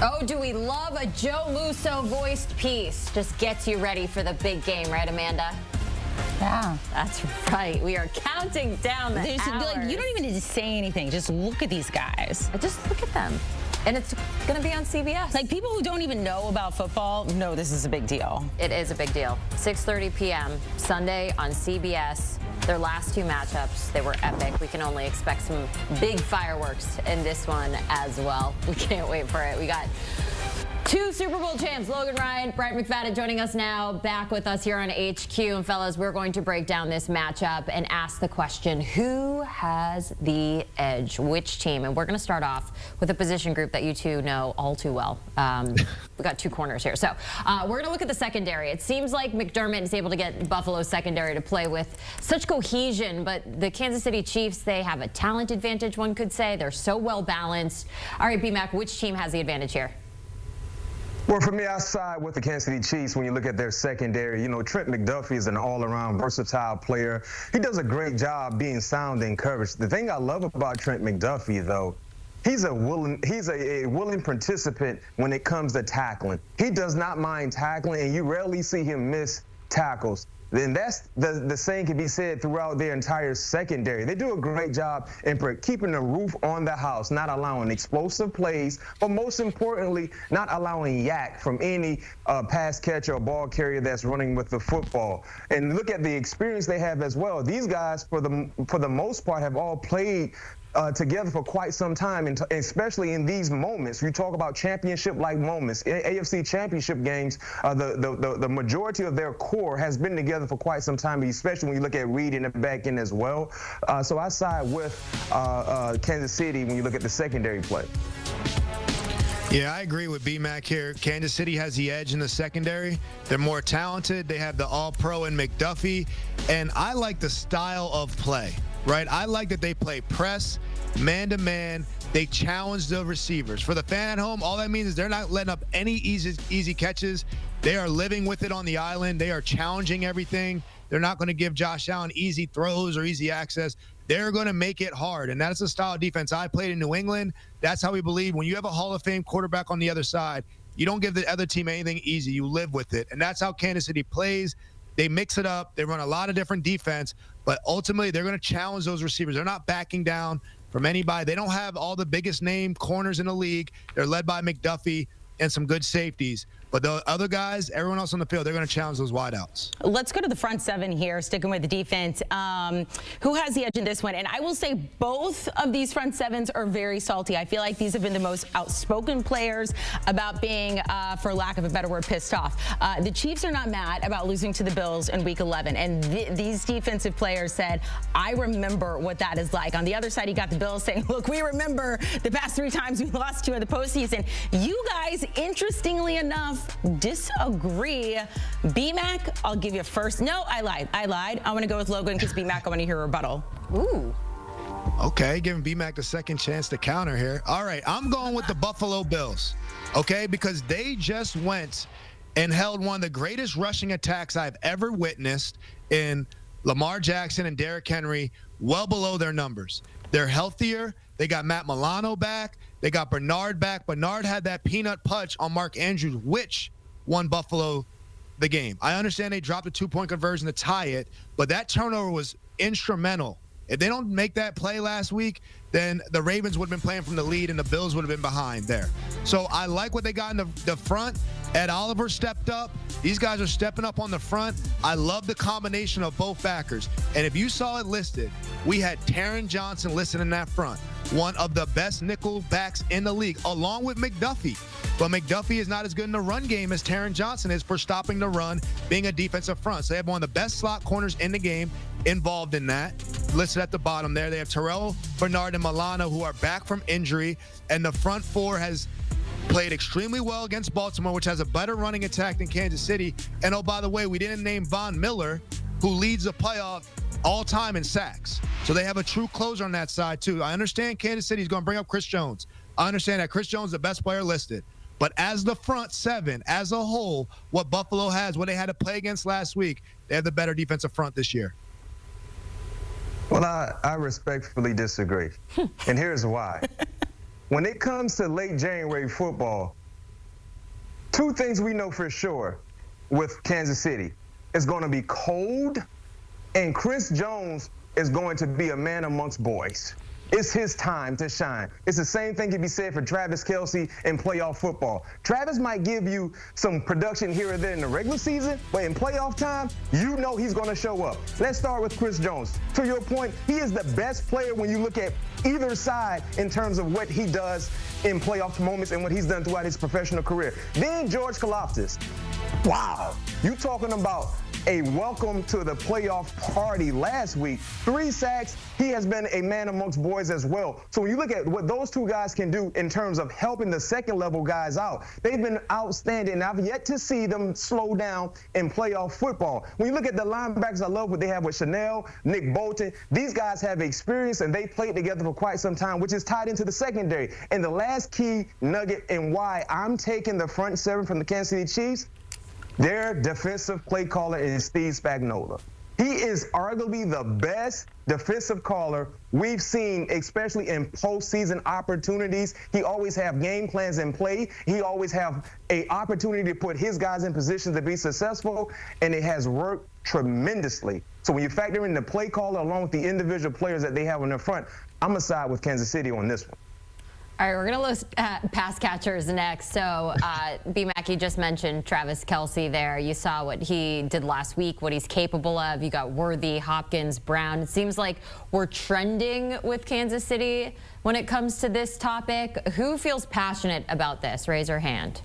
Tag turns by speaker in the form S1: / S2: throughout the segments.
S1: Oh, do we love a Joe Musso voiced piece? Just gets you ready for the big game, right, Amanda?
S2: Yeah.
S1: That's right. We are counting down the hours.
S2: You don't even need to say anything. Just look at these guys.
S1: Just look at them. And it's going to be on CBS.
S2: Like, people who don't even know about football know this is a big deal.
S1: It is a big deal. 6:30 p.m. Sunday on CBS. Their last two matchups, they were epic. We can only expect some big fireworks in this one as well. We can't wait for it. We got two Super Bowl champs, Logan, Bryant McFadden joining us now, back with us here on HQ. And fellas, we're going to break down this matchup and ask the question, who has the edge? Which team? And we're going to start off with a position group that you two know all too well. We got two corners here. So we're going to look at the secondary. It seems like McDermott is able to get Buffalo's secondary to play with such cohesion, but the Kansas City Chiefs, they have a talent advantage, one could say. They're so well balanced. All right, B-Mac, which team has the advantage here?
S3: Well, for me, I side with the Kansas City Chiefs when you look at their secondary. You know, Trent McDuffie is an all-around versatile player. He does a great job being sound in coverage. The thing I love about Trent McDuffie, though, he's a willing participant when it comes to tackling. He does not mind tackling, and you rarely see him miss tackles. Then that's the same can be said throughout their entire secondary. They do a great job in keeping the roof on the house, not allowing explosive plays, but most importantly, not allowing yak from any pass catcher or ball carrier that's running with the football. And look at the experience they have as well. These guys, for the most part, have all played together for quite some time, and especially in these moments. You talk about championship-like moments. AFC championship games, the majority of their core has been together for quite some time, especially when you look at Reed in the back end as well. So I side with Kansas City when you look at the secondary play.
S4: Yeah, I agree with B-Mac here. Kansas City has the edge in the secondary. They're more talented. They have the all-pro in McDuffie. And I like the style of play, right? I like that they play press, man-to-man. They challenge the receivers. For the fan at home, all that means is they're not letting up any easy catches. They are living with it on the island. They are challenging everything. They're not going to give Josh Allen easy throws or easy access. They're going to make it hard, and that's the style of defense I played in New England. That's how we believe. When you have a Hall of Fame quarterback on the other side, you don't give the other team anything easy. You live with it, and that's how Kansas City plays. They mix it up. They run a lot of different defense, but ultimately they're going to challenge those receivers. They're not backing down from anybody. They don't have all the biggest name corners in the league. They're led by McDuffie and some good safeties. But the other guys, everyone else on the field, they're going to challenge those wideouts.
S2: Let's go to the front seven here, sticking with the defense. Who has the edge in this one? And I will say both of these front sevens are very salty. I feel like these have been the most outspoken players about being, for lack of a better word, pissed off. The Chiefs are not mad about losing to the Bills in Week 11. And these defensive players said, I remember what that is like. On the other side, you got the Bills saying, look, we remember the past 3 times we lost to in the postseason. You guys, interestingly enough, disagree. B-Mac, I'll give you first. No, I lied. I'm going to go with Logan because B-Mac, I want to hear a rebuttal.
S1: Ooh.
S4: Okay, giving B-Mac the second chance to counter here. All right, I'm going with the Buffalo Bills, okay, because they just went and held one of the greatest rushing attacks I've ever witnessed in Lamar Jackson and Derrick Henry, well below their numbers. They're healthier. They got Matt Milano back. They got Bernard back. Bernard had that peanut punch on Mark Andrews, which won Buffalo the game. I understand they dropped a 2-point conversion to tie it, but that turnover was instrumental. If they don't make that play last week, then the Ravens would have been playing from the lead and the Bills would have been behind there. So I like what they got in the front. Ed Oliver stepped up. These guys are stepping up on the front. I love the combination of both backers. And if you saw it listed, we had Taron Johnson listed in that front, one of the best nickel backs in the league, along with McDuffie. But McDuffie is not as good in the run game as Taron Johnson is for stopping the run, being a defensive front. So they have one of the best slot corners in the game involved in that. Listed at the bottom there. They have Terrell, Bernard, and Milano, who are back from injury. And the front four has played extremely well against Baltimore, which has a better running attack than Kansas City. And, oh, by the way, we didn't name Von Miller, who leads the playoff all-time in sacks. So they have a true closer on that side, too. I understand Kansas City is going to bring up Chris Jones. I understand that Chris Jones is the best player listed. But as the front seven, as a whole, what Buffalo has, what they had to play against last week, they have the better defensive front this year.
S3: Well, I respectfully disagree. And here's why. When it comes to late January football, Two things we know for sure with Kansas City. It's going to be cold, and Chris Jones is going to be a man amongst boys. It's his time to shine. It's the same thing can be said for Travis Kelce in playoff football. Travis might give you some production here or there in the regular season, but in playoff time, you know he's going to show up. Let's start with Chris Jones. To your point, he is the best player when you look at either side in terms of what he does in playoff moments and what he's done throughout his professional career. Then George Karlaftis. Wow. You talking about a welcome to the playoff party last week. 3 sacks. He has been a man amongst boys as well. So when you look at what those two guys can do in terms of helping the second level guys out, they've been outstanding. I've yet to see them slow down in playoff football. When you look at the linebackers, I love what they have with Chanel, Nick Bolton. These guys have experience and they played together for quite some time, which is tied into the secondary. And the last key nugget and why I'm taking the front seven from the Kansas City Chiefs, their defensive play caller is Steve Spagnuolo. He is arguably the best defensive caller we've seen, especially in postseason opportunities. He always have game plans in play. He always have an opportunity to put his guys in position to be successful, and it has worked tremendously. So when you factor in the play caller along with the individual players that they have on their front, I'm going to side with Kansas City on this one.
S1: All right, we're going to look at pass catchers next. So, B-Mac, you just mentioned Travis Kelce there. You saw what he did last week, what he's capable of. You got Worthy, Hopkins, Brown. It seems like we're trending with Kansas City when it comes to this topic. Who feels passionate about this? Raise your hand.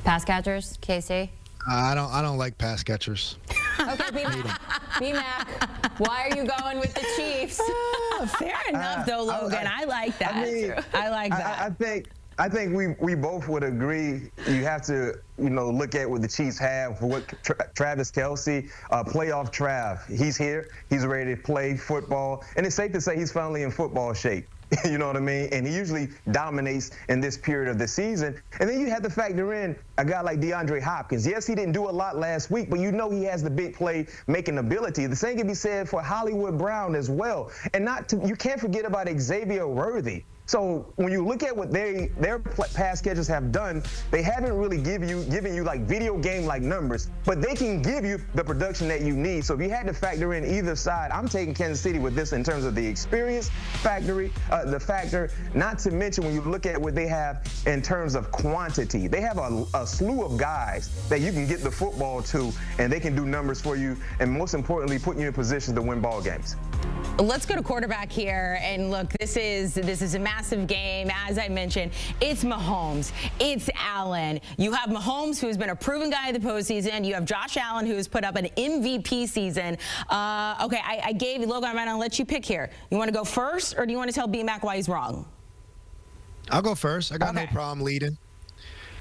S1: Pass catchers, Casey?
S4: I don't like pass catchers.
S1: Okay, B-Mac, why are you going with the Chiefs?
S2: Fair enough, though, Logan. I like that. I like that.
S3: I think we both would agree. You have to, look at what the Chiefs have for what Travis Kelce, playoff Trav. He's here. He's ready to play football, and it's safe to say he's finally in football shape. You know what I mean? And he usually dominates in this period of the season. And then you have to factor in a guy like DeAndre Hopkins. Yes, he didn't do a lot last week, but he has the big play making ability. The same can be said for Hollywood Brown as well. And you can't forget about Xavier Worthy. So when you look at what their pass catchers have done, they haven't really given you like video game like numbers, but they can give you the production that you need. So if you had to factor in either side, I'm taking Kansas City with this in terms of the experience the factor, not to mention when you look at what they have in terms of quantity. They have a slew of guys that you can get the football to, and they can do numbers for you, and most importantly, put you in position to win ball games.
S2: Let's go to quarterback here, and look, this is a massive game. As I mentioned, it's Mahomes, it's Allen. You have Mahomes, who's been a proven guy in the postseason. You have Josh Allen, who's put up an MVP season. Okay, I gave you, Logan, I'm going to let you pick here. You want to go first, or do you want to tell B-Mac why he's wrong?
S4: I'll go first. I got no problem leading.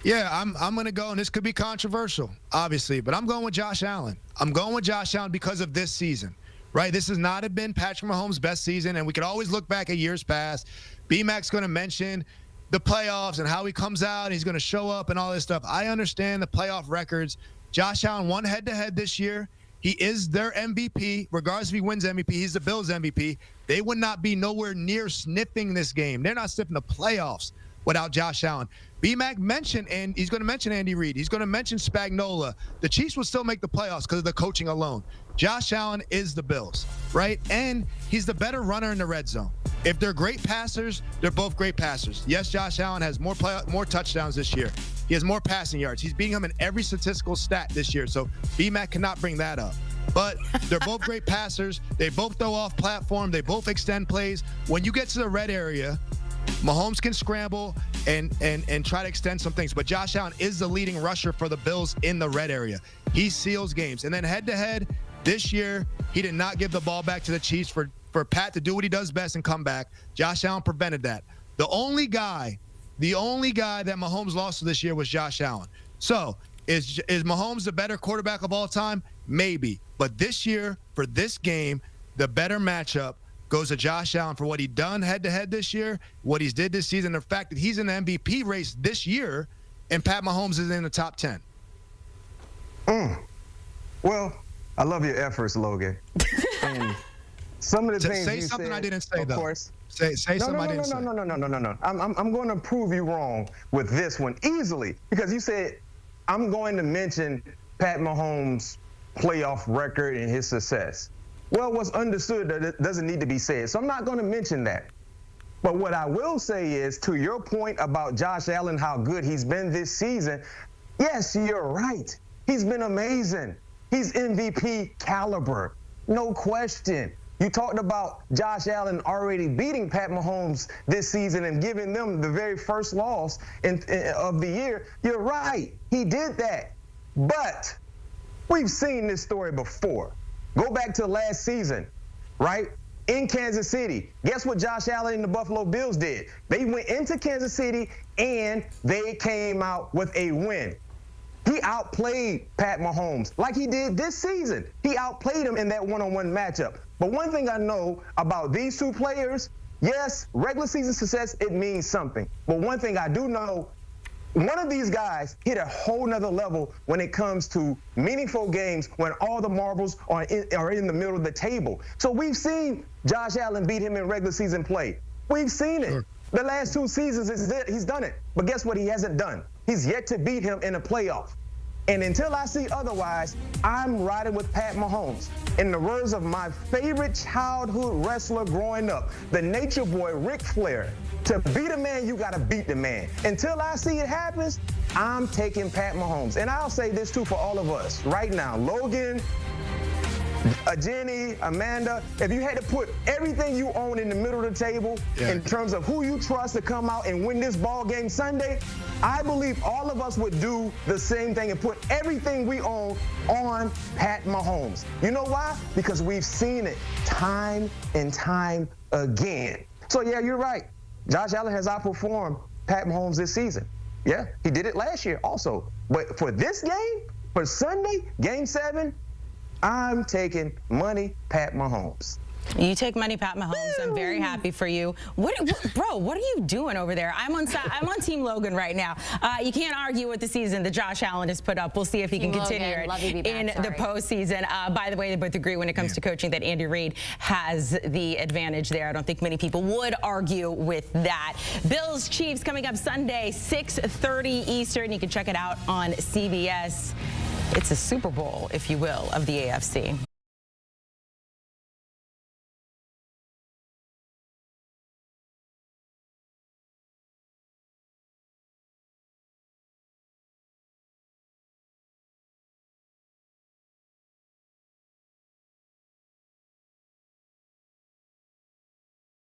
S4: Yeah, I'm going to go, and this could be controversial, obviously, but I'm going with Josh Allen. I'm going with Josh Allen because of this season. Right, this has not been Patrick Mahomes' best season, and we could always look back at years past. B-Mac's going to mention the playoffs and how he comes out, and he's going to show up and all this stuff. I understand the playoff records. Josh Allen won head-to-head this year. He is their MVP. Regardless if he wins MVP, he's the Bills' MVP. They would not be nowhere near sniffing this game. They're not sniffing the playoffs without Josh Allen. B-Mac mentioned, and he's going to mention Andy Reid. He's going to mention Spagnuolo. The Chiefs will still make the playoffs because of the coaching alone. Josh Allen is the Bills, right? And he's the better runner in the red zone. If they're great passers, they're both great passers. Yes, Josh Allen has more touchdowns this year. He has more passing yards. He's beating him in every statistical stat this year. So B-Mac cannot bring that up. But they're both great passers. They both throw off platform. They both extend plays. When you get to the red area, Mahomes can scramble and try to extend some things. But Josh Allen is the leading rusher for the Bills in the red area. He seals games. And then head-to-head, this year, he did not give the ball back to the Chiefs for Pat to do what he does best and come back. Josh Allen prevented that. The only guy that Mahomes lost to this year was Josh Allen. So is Mahomes the better quarterback of all time? Maybe. But this year, for this game, the better matchup goes to Josh Allen for what he done head-to-head this year, what he's did this season, the fact that he's in the MVP race this year, and Pat Mahomes is in the top 10.
S3: Well, I love your efforts, Logan. And some of the things
S4: say
S3: you
S4: something
S3: said,
S4: I didn't say,
S3: of
S4: though.
S3: course.
S4: Say something I didn't say.
S3: No. I'm going to prove you wrong with this one easily, because you said I'm going to mention Pat Mahomes' playoff record and his success. Well, what's understood doesn't need to be said, so I'm not going to mention that. But what I will say is, to your point about Josh Allen, how good he's been this season, yes, you're right. He's been amazing. He's MVP caliber, no question. You talked about Josh Allen already beating Pat Mahomes this season and giving them the very first loss of the year. You're right. He did that. But we've seen this story before. Go back to last season, right? In Kansas City. Guess what Josh Allen and the Buffalo Bills did? They went into Kansas City and they came out with a win. He outplayed Pat Mahomes like he did this season. He outplayed him in that one-on-one matchup. But one thing I know about these two players, yes, regular season success, it means something. But one thing I do know, one of these guys hit a whole nother level when it comes to meaningful games when all the marbles are in the middle of the table. So we've seen Josh Allen beat him in regular season play. We've seen it. Sure. The last 2 seasons, he's done it. But guess what he hasn't done? He's yet to beat him in a playoff. And until I see otherwise, I'm riding with Pat Mahomes. In the words of my favorite childhood wrestler growing up, the nature boy, Ric Flair, to beat a man, you got to beat the man. Until I see it happens, I'm taking Pat Mahomes. And I'll say this, too, for all of us right now. Logan, Jenny, Amanda, if you had to put everything you own in the middle of the table in terms of who you trust to come out and win this ball game Sunday, I believe all of us would do the same thing and put everything we own on Pat Mahomes. You know why? Because we've seen it time and time again. So, yeah, you're right. Josh Allen has outperformed Pat Mahomes this season. Yeah, he did it last year also. But for this game, for Sunday, Game 7, I'm taking money Pat Mahomes.
S2: You take money, Pat Mahomes. I'm very happy for you. Bro, what are you doing over there? I'm on Team Logan right now. You can't argue with the season that Josh Allen has put up. We'll see if he can continue it in the postseason. By the way, they both agree when it comes to coaching that Andy Reid has the advantage there. I don't think many people would argue with that. Bills Chiefs coming up Sunday, 6:30 Eastern. You can check it out on CBS. It's a Super Bowl, if you will, of the AFC.